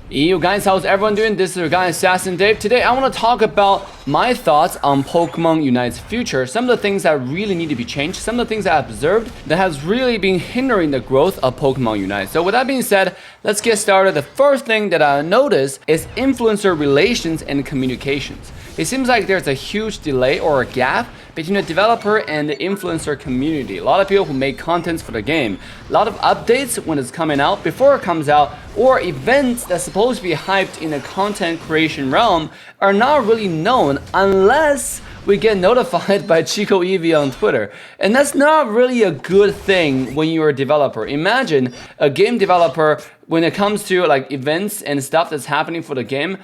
Yo guys, how's everyone doing? This is your guy Assassin Dave. Today I want to talk about my thoughts on Pokemon Unite's future, some of the things that really need to be changed, some of the things that I've observed that has really been hindering the growth of Pokemon Unite. So with that being said, let's get started. The first thing that I noticed is influencer relations and communications. It seems like there's a huge delay or a gap between the developer and the influencer community. A lot of people who make contents for the game, a lot of updates when it's coming out, before it comes out, or events that's supposed to be hyped in the content creation realm are not really known unless we get notified by Chico Eevee on Twitter. And that's not really a good thing when you're a developer. Imagine a game developer, when it comes to like events and stuff that's happening for the game,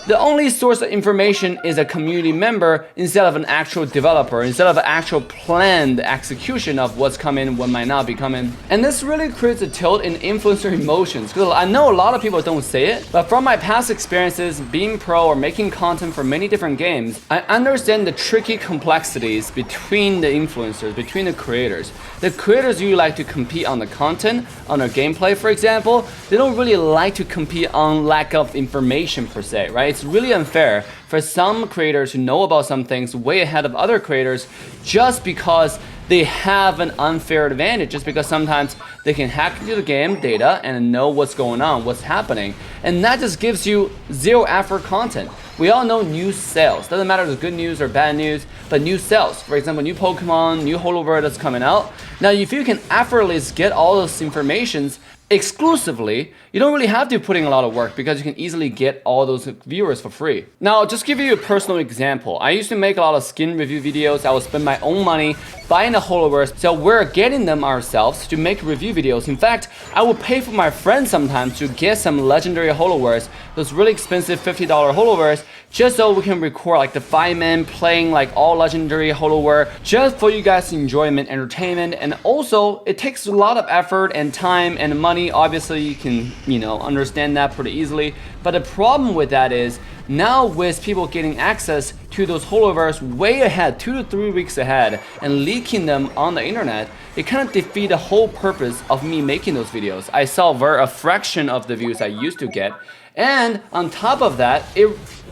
the only source of information is a community member instead of an actual developer, instead of an actual planned execution of what's coming, what might not be coming. And this really creates a tilt in influencer emotions. Because I know a lot of people don't say it, but from my past experiences being pro or making content for many different games, I understand the tricky complexities between the influencers, between the creators. The creators usually like to compete on the content, on their gameplay, for example. They don't really like to compete on lack of information per se, right? It's really unfair for some creators who know about some things way ahead of other creators just because they have an unfair advantage, just because sometimes they can hack into the game data and know what's going on, what's happening. And that just gives you zero effort content. We all know news sells. Doesn't matter if it's good news or bad news, but news sells. For example, new Pokemon, new holoverse that's coming out. Now, if you can effortlessly get all those informations exclusively, you don't really have to put in a lot of work because you can easily get all those viewers for free. Now, I'll just give you a personal example. I used to make a lot of skin review videos. I would spend my own money buying the holoverse, so we're getting them ourselves to make review videos. In fact, I would pay for my friends sometimes to get some legendary holoverse, those really expensive $50 holoverse, just so we can record like the 5-man playing like all legendary holoverse, just for you guys' enjoyment, entertainment. And also, it takes a lot of effort and time and money. Obviously, you can, understand that pretty easily. But the problem with that is, now with people getting access to those holoverse way ahead, 2 to 3 weeks ahead, and leaking them on the internet, it kind of defeats the whole purpose of me making those videos. I saw a fraction of the views I used to get. And on top of that,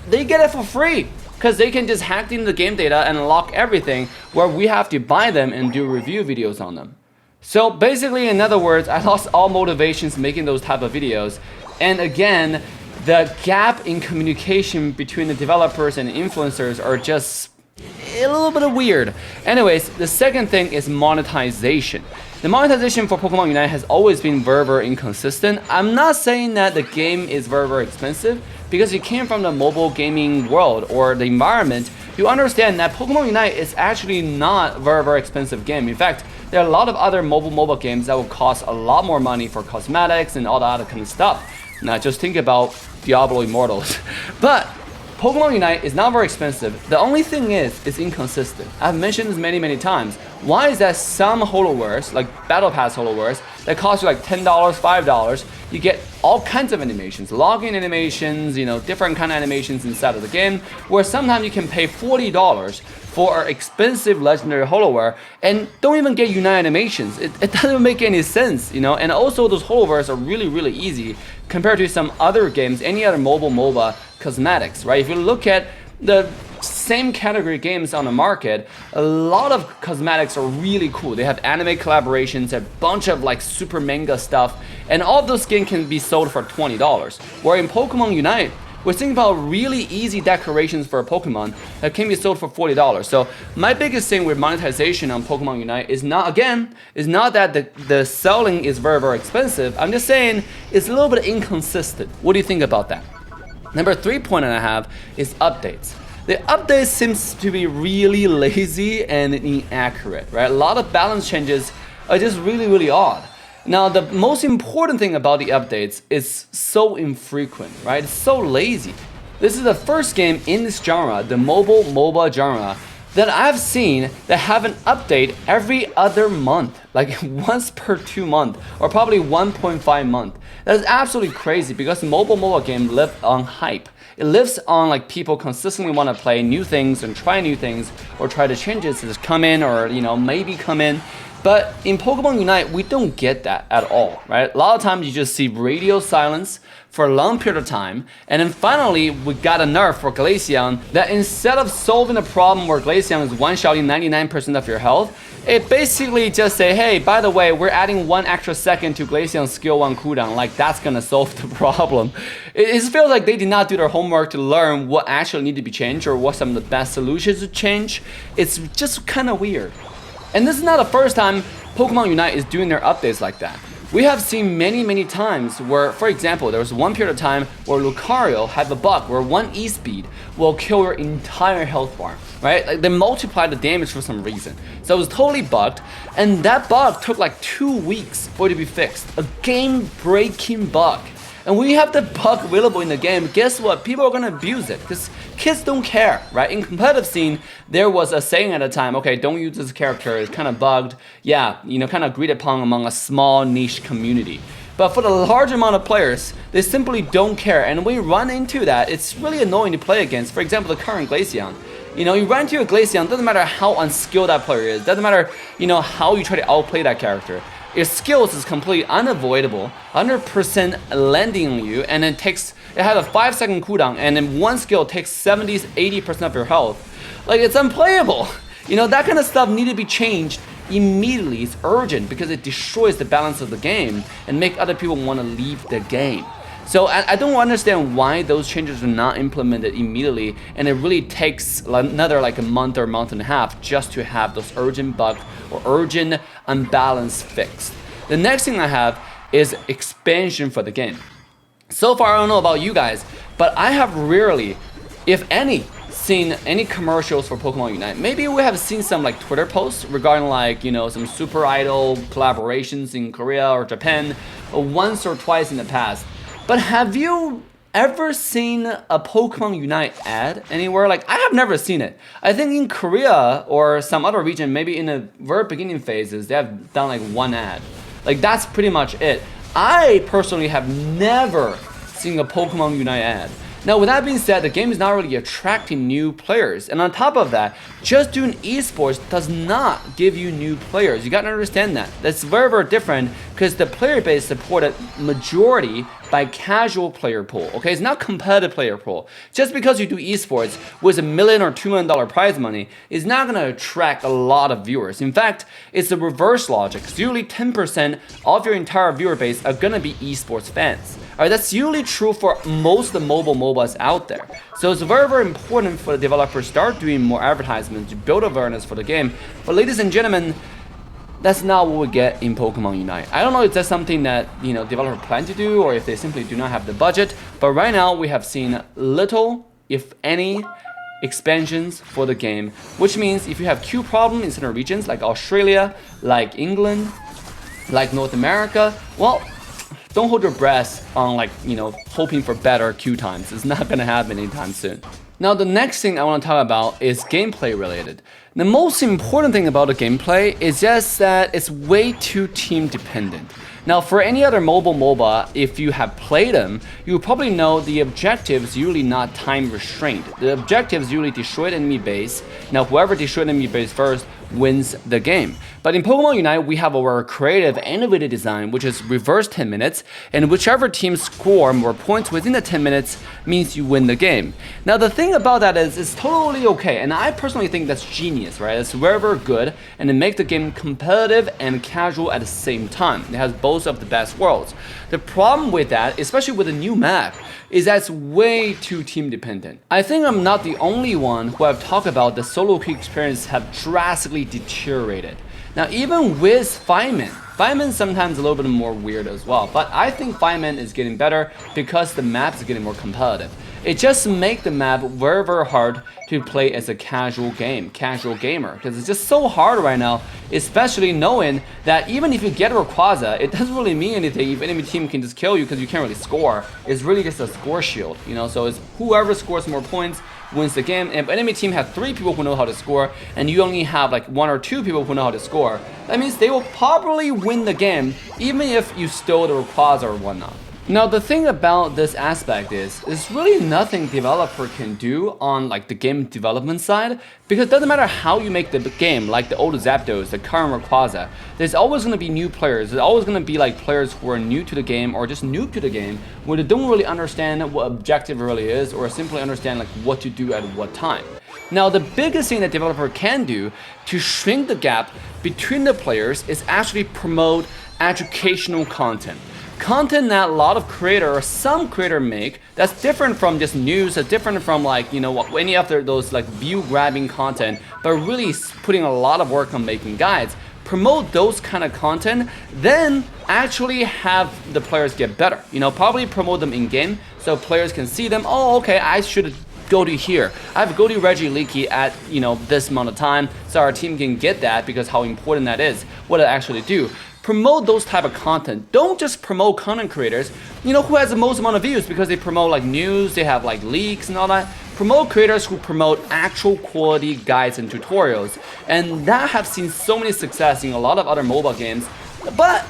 they get it for free because they can just hack into the game data and unlock everything, where we have to buy them and do review videos on them. So basically, in other words, I lost all motivations making those type of videos. And again, the gap in communication between the developers and influencers are just a little bit weird. Anyways, the second thing is monetization. The monetization for Pokemon Unite has always been very inconsistent. I'm not saying that the game is very expensive, because you came from the mobile gaming world or the environment. You understand that Pokemon Unite is actually not a very expensive game. In fact, there are a lot of other mobile games that will cost a lot more money for cosmetics and all that other kind of stuff. Now just think about Diablo Immortals. But Pokemon Unite is not very expensive. The only thing is, it's inconsistent. I've mentioned this many times. Why is that some holoverse, like Battle Pass holoverse, that cost you like $10, $5, you get all kinds of animations, login animations, different kind of animations inside of the game, where sometimes you can pay $40 for an expensive legendary holoverse and don't even get Unite animations. It doesn't make any sense, And also those holoverse are really easy compared to some other games, any other MOBA cosmetics, right? If you look at the same category games on the market, a lot of cosmetics are really cool. They have anime collaborations, a bunch of like super manga stuff, and all of those skins can be sold for $20. Where in Pokemon Unite, we're thinking about really easy decorations for a Pokemon that can be sold for $40. So my biggest thing with monetization on Pokemon Unite is not that the selling is very expensive. I'm just saying it's a little bit inconsistent. What do you think about that? Number 3 point I have is updates. The update seems to be really lazy and inaccurate, right? A lot of balance changes are just really odd. Now, the most important thing about the updates is so infrequent, right? It's so lazy. This is the first game in this genre, the mobile MOBA genre, that I've seen that have an update every other month, like once per 2 months, or probably 1.5 month. That's absolutely crazy because mobile MOBA game live on hype. It lives on like people consistently want to play new things and try new things or try the changes that come in or maybe come in. But in Pokemon Unite, we don't get that at all, right? A lot of times you just see radio silence for a long period of time, and then finally we got a nerf for Glaceon that instead of solving a problem where Glaceon is one-shotting 99% of your health, it basically just say, hey, by the way, we're adding 1 extra second to Glaceon's skill 1 cooldown, like that's gonna solve the problem. It feels like they did not do their homework to learn what actually need to be changed or what some of the best solutions to change. It's just kind of weird. And this is not the first time Pokemon Unite is doing their updates like that. We have seen many times where, for example, there was one period of time where Lucario had a bug where 1 E-speed will kill your entire health bar, right? Like they multiplied the damage for some reason. So it was totally bugged, and that bug took like 2 weeks for it to be fixed. A game-breaking bug. And when you have the bug available in the game, guess what? People are gonna abuse it because kids don't care, right? In competitive scene, there was a saying at the time, okay, don't use this character, it's kind of bugged. Yeah, you know, kind of agreed upon among a small niche community. But for the large amount of players, they simply don't care. And when you run into that, it's really annoying to play against. For example, the current Glaceon. You know, you run into a Glaceon, doesn't matter how unskilled that player is, doesn't matter, you know, how you try to outplay that character. Your skills is completely unavoidable, 100% landing on you, and it has a 5-second cooldown, and then one skill takes 70-80% of your health. Like, it's unplayable. You know, that kind of stuff need to be changed immediately. It's urgent because it destroys the balance of the game and make other people want to leave the game. So I don't understand why those changes are not implemented immediately, and it really takes another like a month or a month and a half just to have those urgent bugs or urgent unbalance fixed. The next thing I have is expansion for the game. So far, I don't know about you guys, but I have rarely, if any, seen any commercials for Pokemon Unite. Maybe we have seen some like Twitter posts regarding like, you know, some super idol collaborations in Korea or Japan once or twice in the past. But have you ever seen a Pokemon Unite ad anywhere? Like, I have never seen it. I think in Korea or some other region, maybe in the very beginning phases, they have done like 1 ad. Like, that's pretty much it. I personally have never seen a Pokemon Unite ad. Now, with that being said, the game is not really attracting new players. And on top of that, just doing esports does not give you new players. You gotta understand that. That's very different because the player base supported majority by casual player pool. Okay, it's not competitive player pool. Just because you do esports with $1 million or $2 million prize money is not gonna attract a lot of viewers. In fact, it's the reverse logic. Usually 10% of your entire viewer base are gonna be esports fans. All right, that's usually true for most of the mobile MOBAs out there. So it's very important for the developers to start doing more advertisements to build awareness for the game. But ladies and gentlemen, that's not what we get in Pokemon Unite. I don't know if that's something that, you know, developers plan to do or if they simply do not have the budget. But right now we have seen little, if any, expansions for the game, which means if you have queue problem in certain regions like Australia, like England, like North America, well, don't hold your breath on like, you know, hoping for better queue times. It's not gonna happen anytime soon. Now, the next thing I want to talk about is gameplay related. The most important thing about the gameplay is just that it's way too team dependent. Now, for any other mobile MOBA, if you have played them, you probably know the objective is usually not time restrained. The objective is usually destroy the enemy base. Now, whoever destroys the enemy base first wins the game. But in Pokemon Unite, we have our creative, innovative design, which is reverse 10 minutes, and whichever team score more points within the 10 minutes means you win the game. Now, the thing about that is it's totally okay, and I personally think that's genius, right? It's very good, and it makes the game competitive and casual at the same time. It has both of the best worlds. The problem with that, especially with a new map, is that it's way too team dependent. I think I'm not the only one who have talked about the solo queue experience have drastically deteriorated. Now, even with Fireman sometimes a little bit more weird as well, but I think Fireman is getting better because the map is getting more competitive. It just makes the map very hard to play as a casual gamer, because it's just so hard right now, especially knowing that even if you get a Rayquaza, it doesn't really mean anything if enemy team can just kill you because you can't really score. It's really just a score shield, you know, so it's whoever scores more points wins the game. And if enemy team has 3 people who know how to score and you only have like 1 or 2 people who know how to score, that means they will probably win the game even if you stole the Rayquaza or whatnot. Now the thing about this aspect is there's really nothing developer can do on like the game development side, because it doesn't matter how you make the game, like the old Zapdos, the current Rayquaza, there's always going to be new players. There's always going to be like players who are new to the game or just noob to the game, where they don't really understand what objective really is or simply understand like what to do at what time. Now the biggest thing that developer can do to shrink the gap between the players is actually promote educational content. Content that a lot of creator or some creator make that's different from just news, that's different from like, you know, any of those like view grabbing content, but really putting a lot of work on making guides. Promote those kind of content, then actually have the players get better. You know, probably promote them in game so players can see them. Oh, okay, I should go to here. I have go to Reggie Leakey at, you know, this amount of time, so our team can get that because how important that is, what it actually do. Promote those type of content. Don't just promote content creators, you know, who has the most amount of views because they promote like news, they have like leaks and all that. Promote creators who promote actual quality guides and tutorials. And that have seen so many success in a lot of other mobile games. But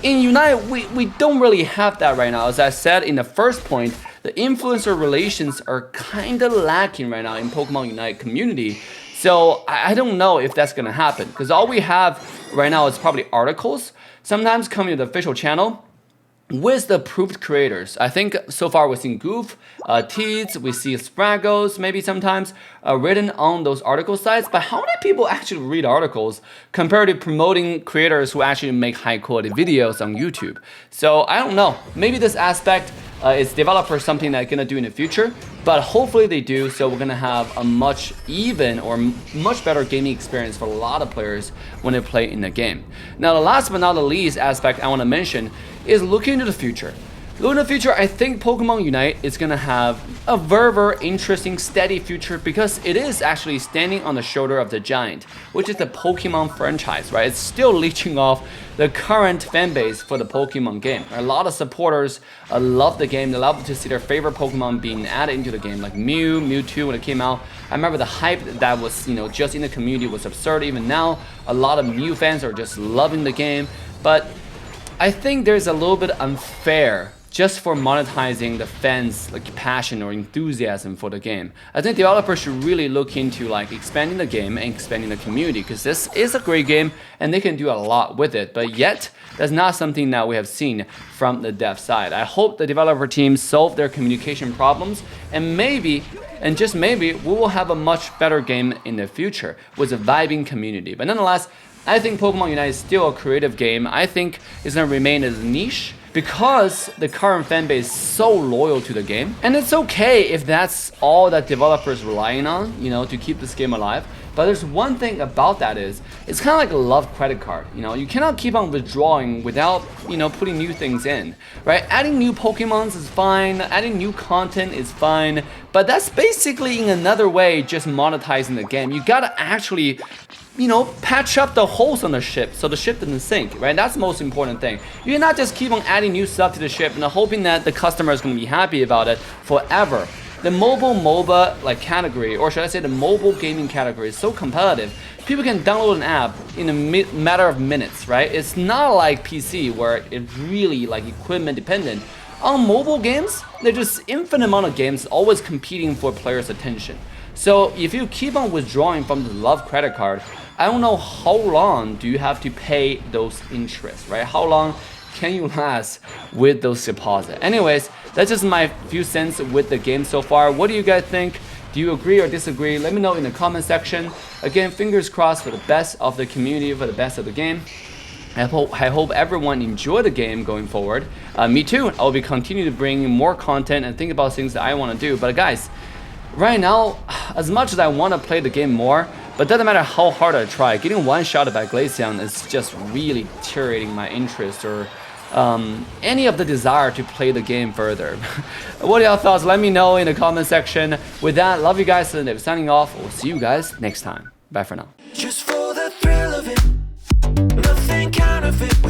in Unite, we don't really have that right now. As I said in the first point, the influencer relations are kind of lacking right now in Pokemon Unite community. So I don't know if that's gonna happen, because all we have right now is probably articles, sometimes coming to the official channel with the approved creators. I think so far we've seen Goof, Teeds, we see Spraggles, maybe sometimes written on those article sites. But how many people actually read articles compared to promoting creators who actually make high quality videos on YouTube? So I don't know. Maybe this aspect is developer something they're gonna do in the future, but hopefully they do. So we're gonna have a much even or much better gaming experience for a lot of players when they play in the game. Now the last but not the least aspect I wanna mention is looking into the future. Looking into the future, I think Pokemon Unite is gonna have a very interesting, steady future because it is actually standing on the shoulder of the giant, which is the Pokemon franchise, right? It's still leeching off the current fan base for the Pokemon game. A lot of supporters love the game. They love to see their favorite Pokemon being added into the game, like Mew, Mewtwo when it came out. I remember the hype that was, you know, just in the community was absurd. Even now, a lot of Mew fans are just loving the game. But I think there's a little bit unfair just for monetizing the fans' like passion or enthusiasm for the game. I think developers should really look into like expanding the game and expanding the community, because this is a great game and they can do a lot with it, but yet that's not something that we have seen from the dev side. I hope the developer teams solve their communication problems, and maybe, and just maybe, we will have a much better game in the future with a vibing community. But nonetheless, I think Pokemon Unite is still a creative game. I think it's gonna remain as niche because the current fan base is so loyal to the game. And it's okay if that's all that developers relying on, you know, to keep this game alive. But there's one thing about that is, it's kind of like a love credit card. You know, you cannot keep on withdrawing without, you know, putting new things in, right? Adding new Pokemons is fine, adding new content is fine, but that's basically in another way just monetizing the game. You gotta actually, you know, patch up the holes on the ship so the ship doesn't sink, right? That's the most important thing. You cannot just keep on adding new stuff to the ship and hoping that the customer is going to be happy about it forever. The mobile MOBA like category, or should I say the mobile gaming category, is so competitive. People can download an app in a matter of minutes, right? It's not like PC where it's really like equipment dependent. On mobile games, there's just infinite amount of games always competing for players' attention. So if you keep on withdrawing from the love credit card, I don't know how long do you have to pay those interests, right? How long can you last with those deposits? Anyways, that's just my few cents with the game so far. What do you guys think? Do you agree or disagree? Let me know in the comment section. Again, fingers crossed for the best of the community, for the best of the game. I hope everyone enjoy the game going forward. Me too. I'll be continuing to bring more content and think about things that I want to do. But guys, right now, as much as I want to play the game more, but doesn't matter how hard I try, getting one-shotted by Glaceon is just really deteriorating my interest or any of the desire to play the game further. What are your thoughts? Let me know in the comment section. With that, love you guys, and signing off. We'll see you guys next time. Bye for now. Just for the thrill of it, nothing counterfeit.